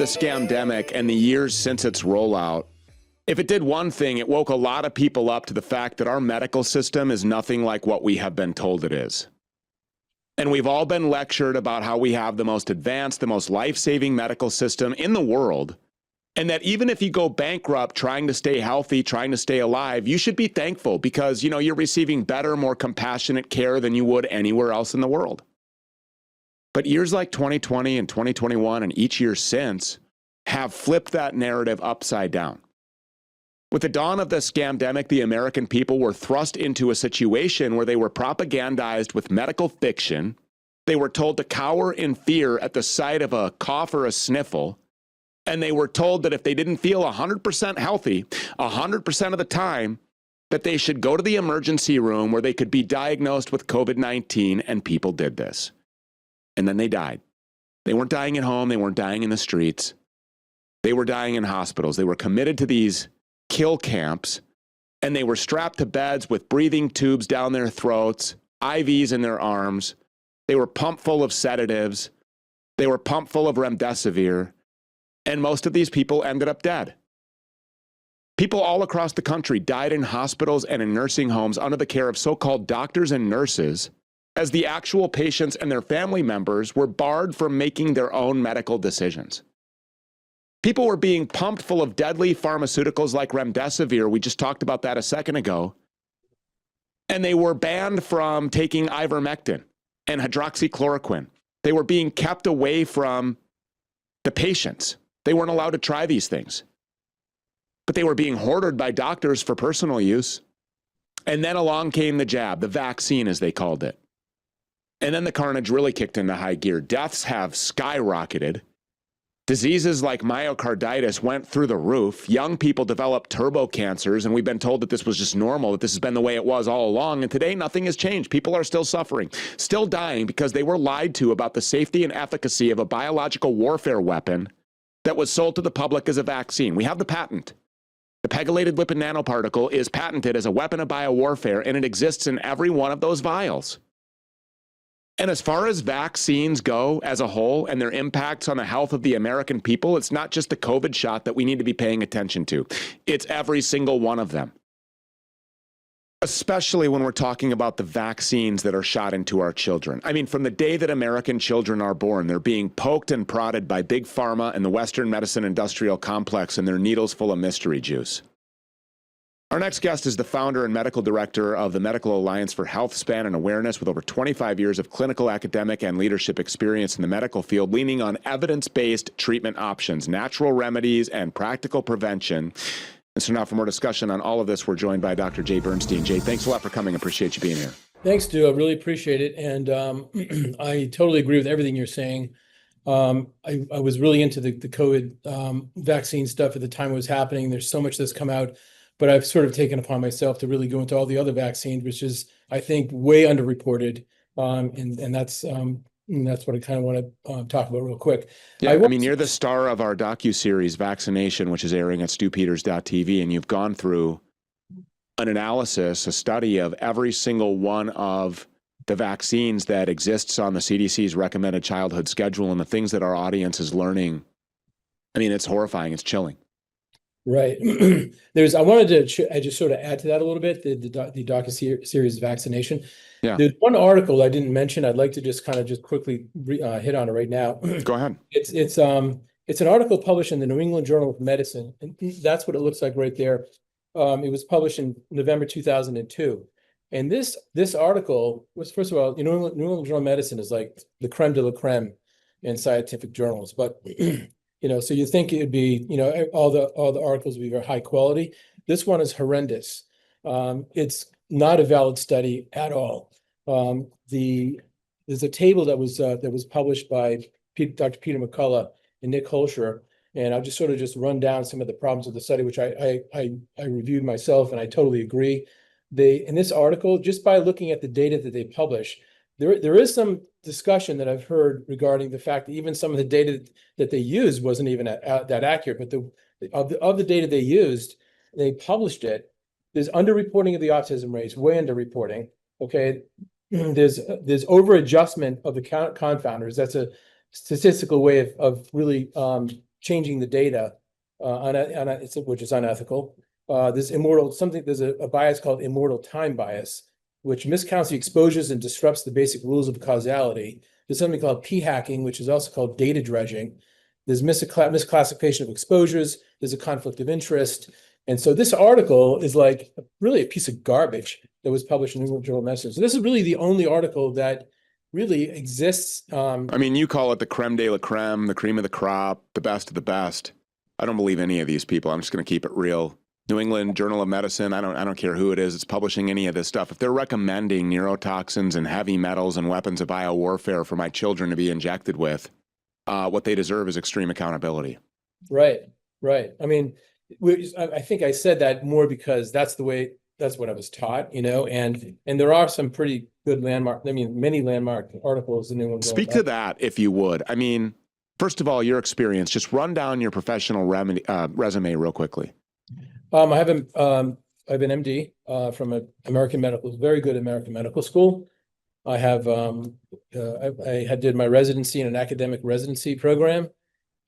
the scamdemic and the years since its rollout, if it did one thing, it woke a lot of people up to the fact that our medical system is nothing like what we have been told it is. And we've all been lectured about how we have the most advanced, the most life-saving medical system in the world, and that even if you go bankrupt trying to stay healthy, trying to stay alive, you should be thankful because, you're receiving better, more compassionate care than you would anywhere else in the world. But years like 2020 and 2021 and each year since have flipped that narrative upside down. With the dawn of the scamdemic, the American people were thrust into a situation where they were propagandized with medical fiction. They were told to cower in fear at the sight of a cough or a sniffle. And they were told that if they didn't feel 100% healthy, 100% of the time, that they should go to the emergency room where they could be diagnosed with COVID-19, and people did this. And then they died. They weren't dying at home. They weren't dying in the streets. They were dying in hospitals. They were committed to these kill camps, and they were strapped to beds with breathing tubes down their throats, IVs in their arms. They were pumped full of sedatives. They were pumped full of Remdesivir. And most of these people ended up dead. People all across the country died in hospitals and in nursing homes under the care of so-called doctors and nurses, as the actual patients and their family members were barred from making their own medical decisions. People were being pumped full of deadly pharmaceuticals like Remdesivir, we just talked about that a second ago, and they were banned from taking ivermectin and hydroxychloroquine. They were being kept away from the patients. They weren't allowed to try these things. But they were being hoarded by doctors for personal use. And then along came the jab, the vaccine as they called it. And then the carnage really kicked into high gear. Deaths have skyrocketed. Diseases like myocarditis went through the roof. Young people developed turbo cancers, and we've been told that this was just normal, that this has been the way it was all along. And today, nothing has changed. People are still suffering, still dying because they were lied to about the safety and efficacy of a biological warfare weapon that was sold to the public as a vaccine. We have the patent. The pegylated lipid nanoparticle is patented as a weapon of biowarfare, and it exists in every one of those vials. And as far as vaccines go as a whole and their impacts on the health of the American people, it's not just the COVID shot that we need to be paying attention to. It's every single one of them. Especially when we're talking about the vaccines that are shot into our children. I mean, from the day that American children are born, they're being poked and prodded by Big Pharma and the Western medicine industrial complex and their needles full of mystery juice. Our next guest is the founder and medical director of the Medical Alliance for Health Span and Awareness, with over 25 years of clinical, academic, and leadership experience in the medical field, leaning on evidence-based treatment options, natural remedies, and practical prevention. And so now for more discussion on all of this, we're joined by Dr. Jay Bernstein. Jay, thanks a lot for coming. Appreciate you being here. Thanks, Stu. I really appreciate it. And I totally agree with everything you're saying. I was really into the COVID vaccine stuff at the time it was happening. There's so much that's come out, but I've sort of taken upon myself to really go into all the other vaccines, which is, I think, way underreported. And that's what I kind of want to talk about real quick. Yeah, I mean, you're the star of our docuseries, Vaccination, which is airing at stewpeters.tv, and you've gone through an analysis, a study of every single one of the vaccines that exists on the CDC's recommended childhood schedule and the things that our audience is learning. I mean, it's horrifying. It's chilling. Right. I wanted to just sort of add to that a little bit, the docuseries Vaccination. Yeah. There's one article I didn't mention. I'd like to just quickly hit on it right now. Go ahead. It's an article published in the New England Journal of Medicine, and that's what it looks like right there. It was published in November 2002. And this article was, first of all, New England Journal of Medicine is like the creme de la creme in scientific journals. But so you think it'd be, all the articles would be very high quality. This one is horrendous. It's not a valid study at all. There's a table that was published by Dr. Peter McCullough and Nick Holscher, and I'll just run down some of the problems of the study, which I reviewed myself, and I totally agree. In this article, just by looking at the data that they publish, there is some discussion that I've heard regarding the fact that even some of the data that they used wasn't even that accurate. But of the data they used, they published it. There's underreporting of the autism rates, way underreporting. Okay, there's over adjustment of the confounders. That's a statistical way of really changing the data, which is unethical. There's a bias called immortal time bias, which miscounts the exposures and disrupts the basic rules of causality. There's something called p-hacking, which is also called data dredging. There's misclassification of exposures. There's a conflict of interest. And so this article is like really a piece of garbage that was published in the New England Journal of Medicine. So this is really the only article that really exists. I mean, you call it the creme de la creme, the cream of the crop, the best of the best. I don't believe any of these people. I'm just going to keep it real. New England Journal of Medicine, I don't care who it is, it's publishing any of this stuff. If they're recommending neurotoxins and heavy metals and weapons of biowarfare for my children to be injected with, what they deserve is extreme accountability. Right. I mean, I think I said that more because that's what I was taught, and there are some pretty good many landmark articles in New England. Speak to that, if you would. I mean, first of all, your experience, just run down your professional resume real quickly. I have an MD from a very good American medical school. I have did my residency in an academic residency program,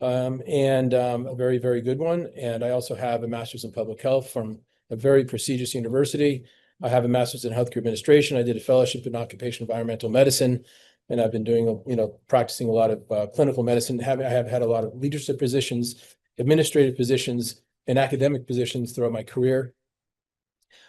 and a very, very good one. And I also have a master's in public health from a very prestigious university. I have a master's in healthcare administration. I did a fellowship in occupational environmental medicine, and I've been doing, practicing a lot of clinical medicine. I have had a lot of leadership positions, administrative positions, and academic positions throughout my career.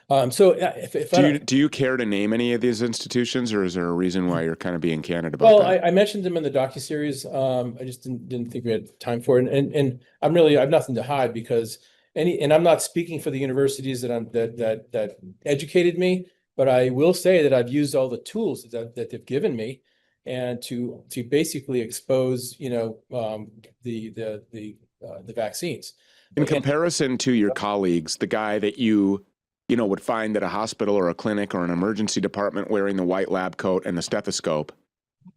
Do you care to name any of these institutions, or is there a reason why you're kind of being candid about that? I mentioned them in the docuseries. I just didn't think we had time for it, and I have nothing to hide because I'm not speaking for the universities that educated me, but I will say that I've used all the tools that they've given me, and to basically expose the vaccines. In comparison to your colleagues, the guy that you would find at a hospital or a clinic or an emergency department wearing the white lab coat and the stethoscope,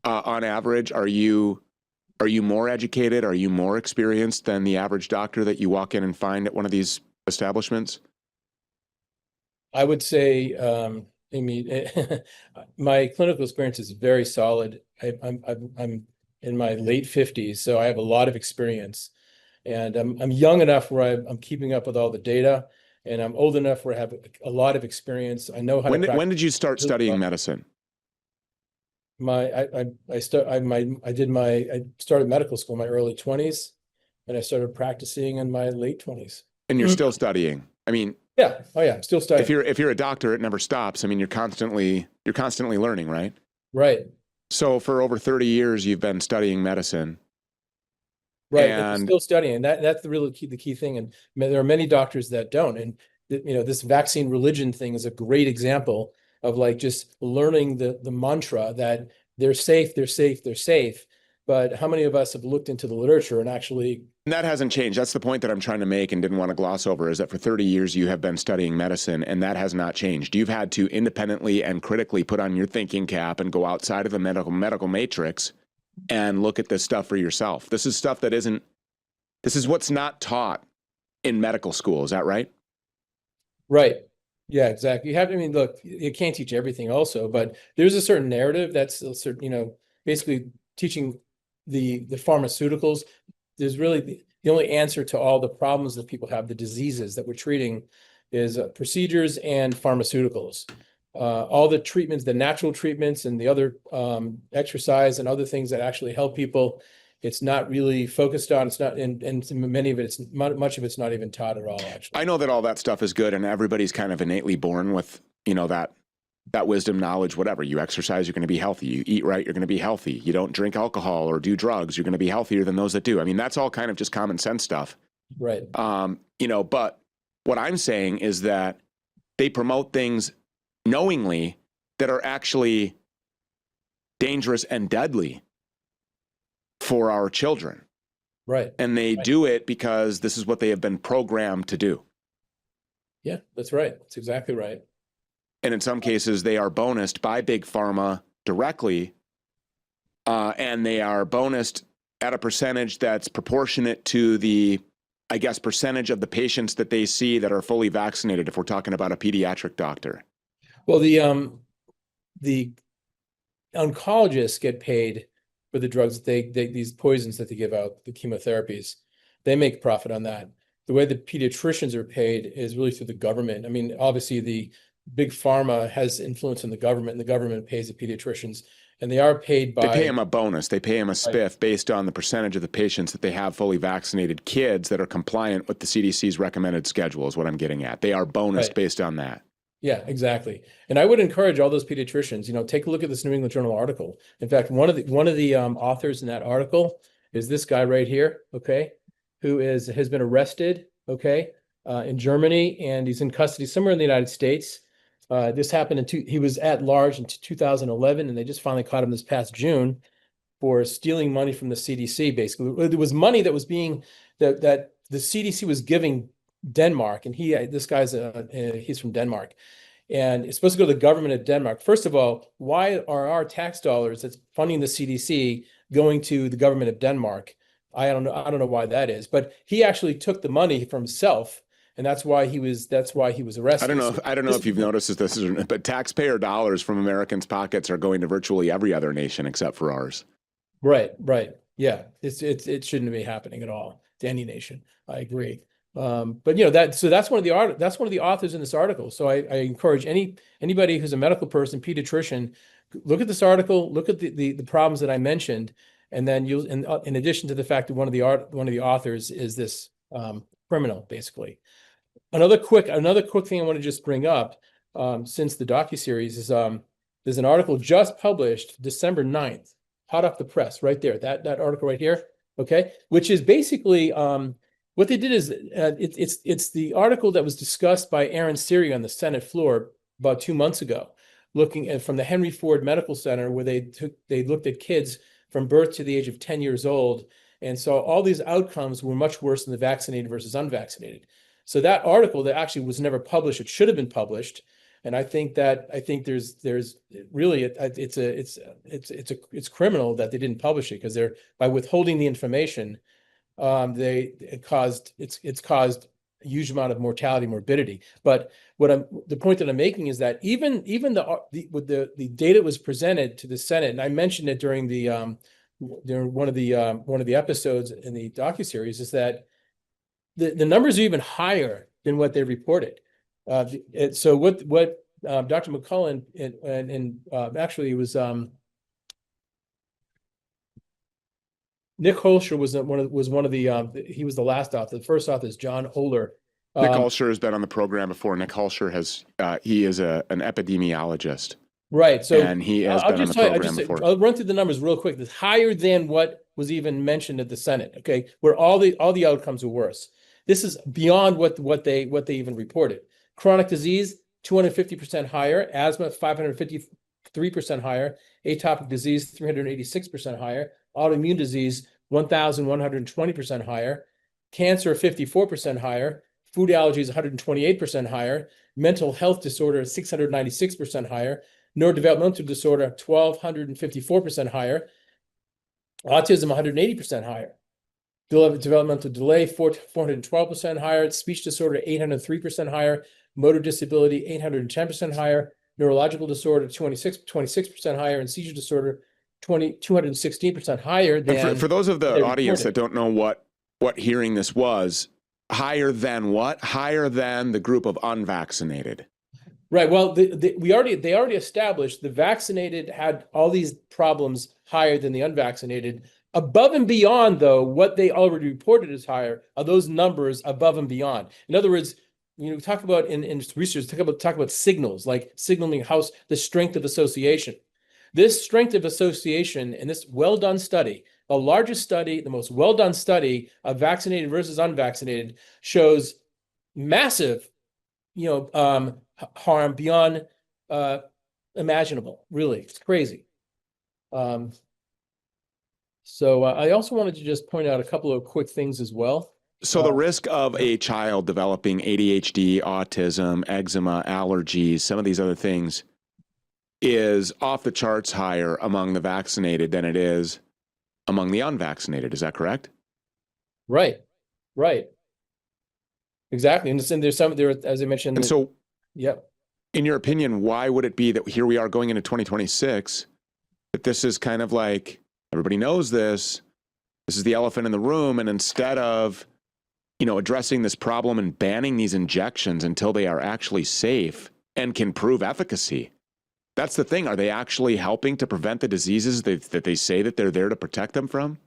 on average, are you more educated? Are you more experienced than the average doctor that you walk in and find at one of these establishments? I would say, my clinical experience is very solid. I'm in my late 50s, so I have a lot of experience. And I'm young enough where I'm keeping up with all the data, and I'm old enough where I have a lot of experience. I know how to practice. When did you start studying medicine? I started medical school in my early 20s, and I started practicing in my late 20s. And you're still studying. I mean, yeah. Oh yeah, I'm still studying. If you're a doctor, it never stops. I mean, you're constantly learning, right? Right. So for over 30 years, you've been studying medicine. Right, and I'm still studying. That's the key thing. And there are many doctors that don't. And this vaccine religion thing is a great example of like just learning the mantra that they're safe. But how many of us have looked into the literature and actually? And that hasn't changed. That's the point that I'm trying to make and didn't want to gloss over, is that for 30 years you have been studying medicine, and that has not changed. You've had to independently and critically put on your thinking cap and go outside of the medical matrix and look at this stuff for yourself. This is stuff this is what's not taught in medical school. Is that right? Right. Yeah, exactly. Look, you can't teach everything also, but there's a certain narrative that's a certain, basically teaching the pharmaceuticals. There's really the only answer to all the problems that people have, the diseases that we're treating, is procedures and pharmaceuticals. All the treatments, the natural treatments and the other exercise and other things that actually help people, it's not really focused on. It's not, and much of it's not even taught at all, actually. I know that all that stuff is good, and everybody's kind of innately born with, that wisdom, knowledge, whatever. You exercise, you're going to be healthy. You eat right, you're going to be healthy. You don't drink alcohol or do drugs, you're going to be healthier than those that do. I mean, that's all kind of just common sense stuff. Right. But what I'm saying is that they promote things knowingly that are actually dangerous and deadly for our children. Right. And they do it because this is what they have been programmed to do. Yeah, that's right. That's exactly right. And in some cases, they are bonused by Big Pharma directly, and they are bonused at a percentage that's proportionate to the, percentage of the patients that they see that are fully vaccinated, if we're talking about a pediatric doctor. Well, the oncologists get paid for the drugs that these poisons that they give out, the chemotherapies. They make profit on that. The way the pediatricians are paid is really through the government. I mean, obviously the big pharma has influence in the government, and the government pays the pediatricians, and they are paid by. They pay them a bonus. They pay them a Right. spiff based on the percentage of the patients that they have fully vaccinated kids that are compliant with the CDC's recommended schedule is what I'm getting at. They are bonused Right. based on that. Yeah, exactly. And I would encourage all those pediatricians, take a look at this New England Journal article. In fact, one of the authors in that article is this guy right here, okay, who has been arrested, okay, in Germany, and he's in custody somewhere in the United States. This happened he was at large in 2011, and they just finally caught him this past June for stealing money from the CDC. Basically, there was money that was that the CDC was giving Denmark, and this guy's he's from Denmark, and it's supposed to go to the government of Denmark. First of all, why are our tax dollars that's funding the CDC going to the government of Denmark? I don't know why that is, but he actually took the money for himself, and that's why he was arrested. I don't know if you've noticed this, but taxpayer dollars from Americans' pockets are going to virtually every other nation except for ours. Right. Yeah, it shouldn't be happening at all to any nation. I agree. But that's one of the authors in this article. So I encourage anybody who's a medical person, pediatrician, look at this article, look at the problems that I mentioned, and then in addition to the fact that one of the authors is this criminal, basically. Another quick thing I want to just bring up, since the docuseries is there's an article just published December 9th, hot off the press, right there, that article right here, okay, which is basically what they did is it's the article that was discussed by Aaron Siri on the Senate floor about 2 months ago, looking at from the Henry Ford Medical Center, where they looked at kids from birth to the age of 10 years old, and so all these outcomes were much worse than the vaccinated versus unvaccinated. So that article that actually was never published, it should have been published, and I think there's really it's criminal that they didn't publish it, because they're by withholding the information. It's caused a huge amount of mortality, morbidity. But the point that I'm making is that even the data was presented to the Senate, and I mentioned it during one of the episodes in the docuseries, is that the numbers are even higher than what they reported. So what Dr. McCullough and actually it was Nick Holscher was he was the last author. The first author is John Oler. Nick Holscher has been on the program before. Nick Holscher he is an epidemiologist. Right. So and he has been on the program before. I'll run through the numbers real quick. It's higher than what was even mentioned at the Senate. Okay, where all the outcomes are worse. This is beyond what they even reported. Chronic disease, 250% higher. Asthma, 553% higher. Atopic disease, 386% higher. Autoimmune disease, 1,120% higher. Cancer, 54% higher. Food allergies, 128% higher. Mental health disorder, 696% higher. Neurodevelopmental disorder, 1,254% higher. Autism, 180% higher. Developmental delay, 412% higher. Speech disorder, 803% higher. Motor disability, 810% higher. Neurological disorder, 26% higher. And seizure disorder, 216% higher than. For those of the audience that don't know what hearing this was, higher than what? Higher than the group of unvaccinated. Right. Well, they already established the vaccinated had all these problems higher than the unvaccinated. Above and beyond, though, what they already reported as higher are those numbers above and beyond. In other words, talk about in research, talk about signals, like signaling the strength of association. This strength of association in this well-done study, the largest study, the most well-done study of vaccinated versus unvaccinated, shows massive, harm beyond imaginable. Really, it's crazy. So I also wanted to just point out a couple of quick things as well. So the risk of a child developing ADHD, autism, eczema, allergies, some of these other things is off the charts higher among the vaccinated than it is among the unvaccinated. Is that correct? Right. Exactly. And there's as I mentioned. And so, yep. In your opinion, why would it be that here we are going into 2026, that this is kind of like, everybody knows this is the elephant in the room, and instead of addressing this problem and banning these injections until they are actually safe and can prove efficacy. That's the thing. Are they actually helping to prevent the diseases that they say that they're there to protect them from?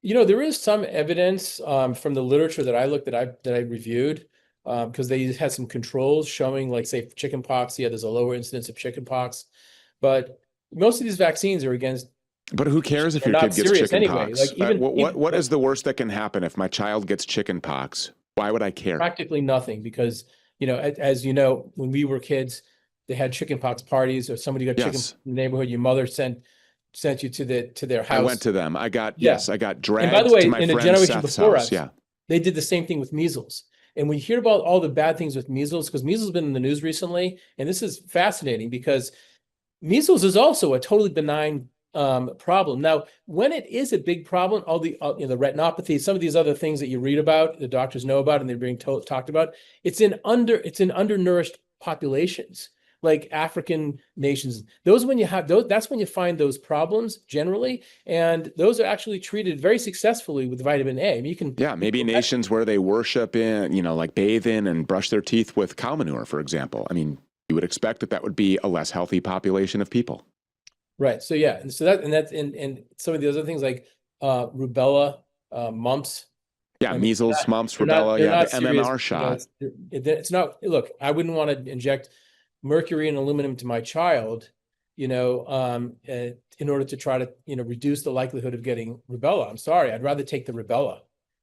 There is some evidence from the literature that I looked that I reviewed, because they had some controls showing, like, say, chickenpox. Yeah, there's a lower incidence of chickenpox, but most of these vaccines are against. But who cares if They're your not kid gets serious chicken anyway. pox? Like, What is the worst that can happen if my child gets chicken pox? Why would I care? Practically nothing, because as you know, when we were kids, they had chickenpox parties, or somebody got chicken Yes. in the neighborhood. Your mother sent you to their house. I went to them. I got Yeah. I got And by the dragged way, to my in a friend generation Seth's before house. us, Yeah. they did the same thing with measles. And we hear about all the bad things with measles, because measles has been in the news recently, and this is fascinating because measles is also a totally benign problem. Now, when it is a big problem, all the the retinopathy, some of these other things that you read about, the doctors know about, and they're being talked about, it's in undernourished populations, like African nations. Those, when you have those, that's when you find those problems generally, and those are actually treated very successfully with vitamin A. I mean, you can Maybe nations where they worship in, like bathe in and brush their teeth with cow manure, for example. I mean, you would expect that would be a less healthy population of people. Right. So yeah, and so that's and some of the other things like rubella, mumps. Yeah, I mean, measles, mumps, they're not rubella, they're the not serious. MMR shot. It's not. Look, I wouldn't want to inject mercury and aluminum to my child, in order to try to reduce the likelihood of getting rubella. I'm sorry, I'd rather take the rubella.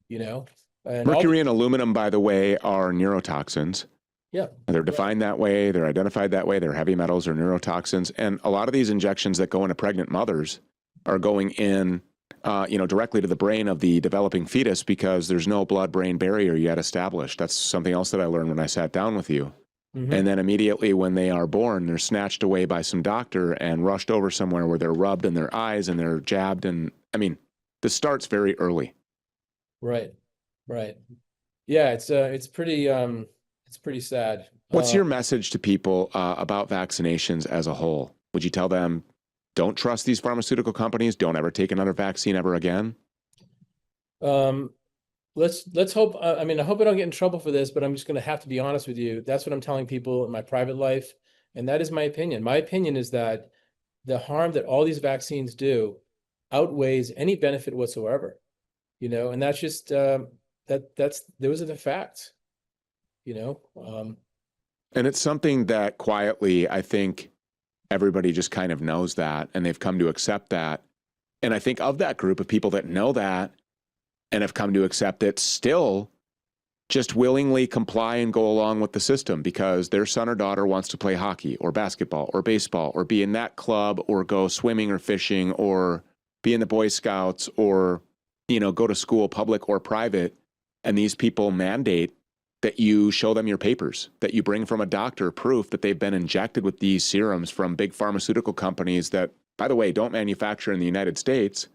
And Mercury and aluminum, by the way, are neurotoxins. Yeah. They're defined that way. They're identified that way. They're heavy metals or neurotoxins. And a lot of these injections that go into pregnant mothers are going in, directly to the brain of the developing fetus, because there's no blood-brain barrier yet established. That's something else that I learned when I sat down with you. Mm-hmm. And then immediately when they are born, they're snatched away by some doctor and rushed over somewhere where they're rubbed in their eyes and they're jabbed. And I mean, this starts very early. Right. Yeah, it's pretty sad. What's your message to people about vaccinations as a whole? Would you tell them, don't trust these pharmaceutical companies, don't ever take another vaccine ever again? Let's hope. I mean, I hope I don't get in trouble for this, but I'm just going to have to be honest with you. That's what I'm telling people in my private life, and that is my opinion. My opinion is that the harm that all these vaccines do outweighs any benefit whatsoever. And that's just those are the facts. And it's something that quietly, I think everybody just kind of knows that, and they've come to accept that. And I think of that group of people that know that and have come to accept it, still just willingly comply and go along with the system because their son or daughter wants to play hockey or basketball or baseball or be in that club or go swimming or fishing or be in the Boy Scouts or, go to school, public or private. And these people mandate that you show them your papers, that you bring from a doctor proof that they've been injected with these serums from big pharmaceutical companies that, by the way, don't manufacture in the United States.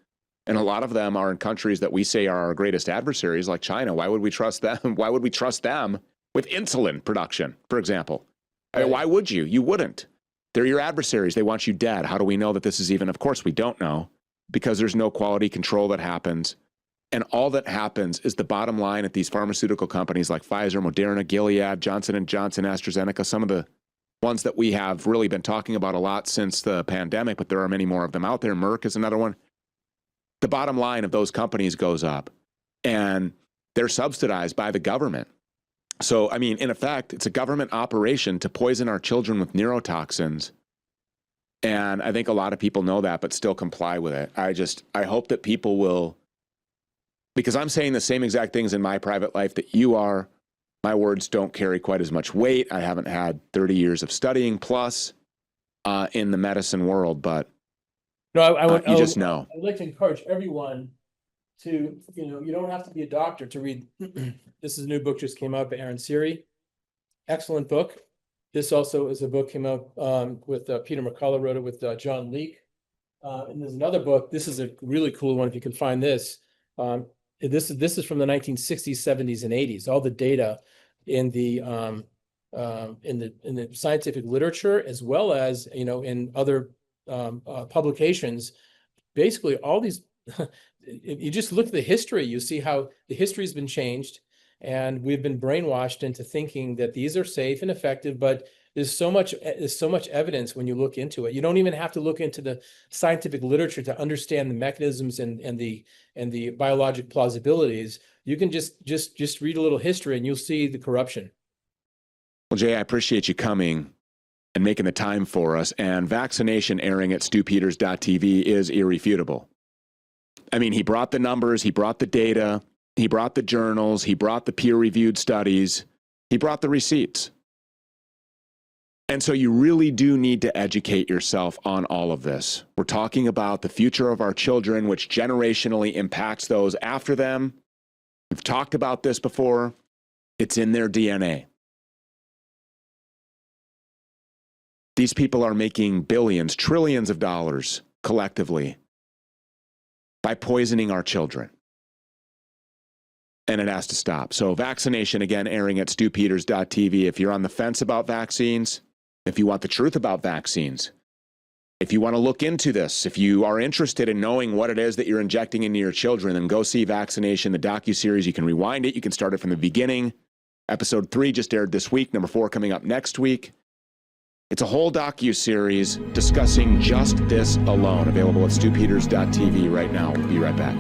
And a lot of them are in countries that we say are our greatest adversaries, like China. Why would we trust them? Why would we trust them with insulin production, for example? I mean, why would you? You wouldn't. They're your adversaries. They want you dead. How do we know that this is even? Of course, we don't know, because there's no quality control that happens. And all that happens is the bottom line at these pharmaceutical companies like Pfizer, Moderna, Gilead, Johnson & Johnson, AstraZeneca, some of the ones that we have really been talking about a lot since the pandemic, but there are many more of them out there. Merck is another one. The bottom line of those companies goes up, and they're subsidized by the government. So, I mean, in effect, it's a government operation to poison our children with neurotoxins. And I think a lot of people know that, but still comply with it. I hope that people will, because I'm saying the same exact things in my private life that you are. My words don't carry quite as much weight. I haven't had 30 years of studying plus in the medicine world, but no, you just know. I'd like to encourage everyone to, you don't have to be a doctor to read. This is a new book just came out by Aaron Siri. Excellent book. This also is a book came out with Peter McCullough wrote it with John Leake. And there's another book. This is a really cool one if you can find this. This is from the 1960s, 70s, and 80s. All the data in the scientific literature, as well as in other publications. Basically, all these if you just look at the history, you see how the history has been changed, and we've been brainwashed into thinking that these are safe and effective, but there's so much evidence when you look into it. You don't even have to look into the scientific literature to understand the mechanisms and the biologic plausibilities. You can just read a little history and you'll see the corruption. Well, Jay, I appreciate you coming and making the time for us. And vaccination airing at stewpeters.tv is irrefutable. I mean, he brought the numbers, he brought the data, he brought the journals, he brought the peer-reviewed studies, he brought the receipts. And so you really do need to educate yourself on all of this. We're talking about the future of our children, which generationally impacts those after them. We've talked about this before. It's in their DNA. These people are making billions, trillions of dollars collectively by poisoning our children. And it has to stop. So vaccination, again, airing at stewpeters.tv. If you're on the fence about vaccines, if you want the truth about vaccines, if you want to look into this, if you are interested in knowing what it is that you're injecting into your children, then go see Vaccination, the docuseries. You can rewind it. You can start it from the beginning. Episode 3 just aired this week. Number 4 coming up next week. It's a whole docuseries discussing just this alone. Available at stewpeters.tv right now. We'll be right back.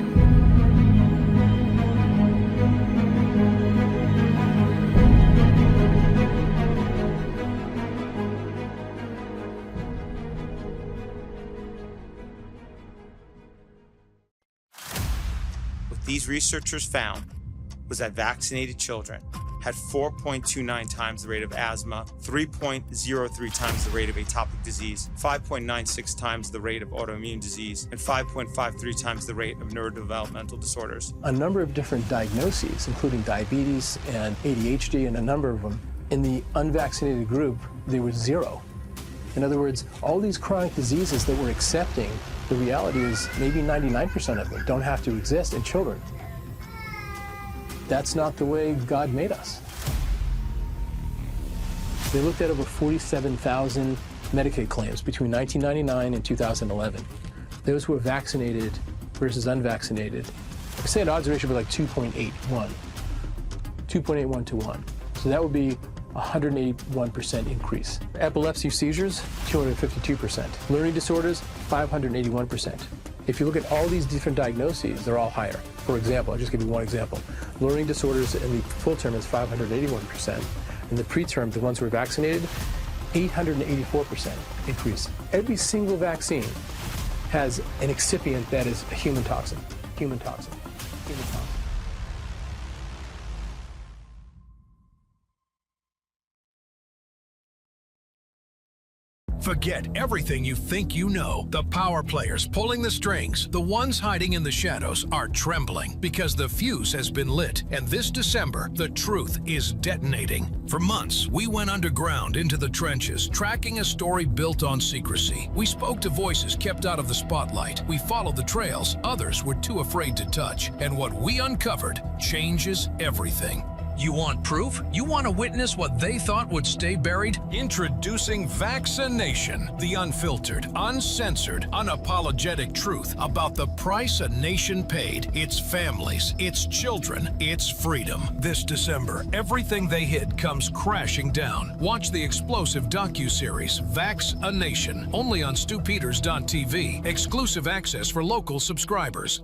These researchers found was that vaccinated children had 4.29 times the rate of asthma, 3.03 times the rate of atopic disease, 5.96 times the rate of autoimmune disease, and 5.53 times the rate of neurodevelopmental disorders. A number of different diagnoses, including diabetes and ADHD, and a number of them. In the unvaccinated group, there was 0. In other words, all these chronic diseases that we're accepting, the reality is maybe 99% of them don't have to exist in children. That's not the way God made us. They looked at over 47,000 Medicaid claims between 1999 and 2011. Those who were vaccinated versus unvaccinated, I say an odds ratio would be like 2.81 to 1. So that would be 181% increase. Epilepsy seizures, 252%. Learning disorders, 581%. If you look at all these different diagnoses, they're all higher. For example, I'll just give you one example. Learning disorders in the full term is 581%. In the preterm, the ones who are vaccinated, 884% increase. Every single vaccine has an excipient that is a human toxin. Human toxin. Human toxin. Forget everything you think you know. The power players pulling the strings, the ones hiding in the shadows, are trembling because the fuse has been lit, and this December, the truth is detonating. For months, we went underground into the trenches, tracking a story built on secrecy. We spoke to voices kept out of the spotlight. We followed the trails others were too afraid to touch. And what we uncovered changes everything. You want proof? You want to witness what they thought would stay buried? Introducing Vaccination, the unfiltered, uncensored, unapologetic truth about the price a nation paid, its families, its children, its freedom. This December, everything they hid comes crashing down. Watch the explosive docuseries Vaccination, only on stewpeters.tv. Exclusive access for local subscribers.